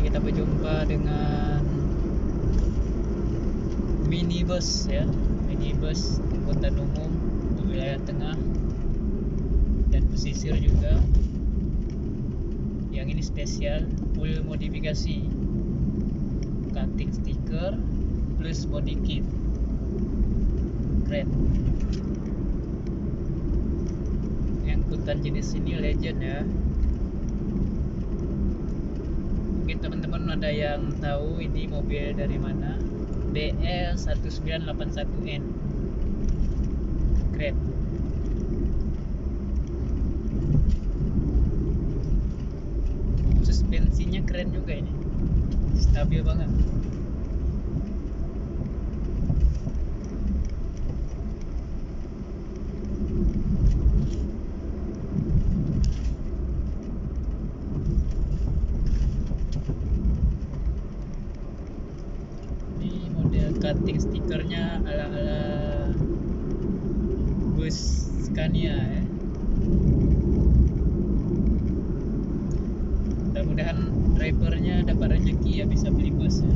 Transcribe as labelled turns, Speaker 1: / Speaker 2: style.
Speaker 1: kita berjumpa dengan minibus ya, minibus angkutan umum di wilayah tengah dan pesisir juga. Yang ini spesial, full modifikasi, cutting stiker plus body kit, keren. Angkutan jenis ini legend ya. Mungkin teman-teman ada yang tahu ini mobil dari mana. BL1981N, keren. Suspensinya keren juga ini, stabil banget. Ini model cutting stikernya ala-ala bus Scania ya. Mudah-mudahan drivernya dapat rezeki ya, bisa beli bus ya.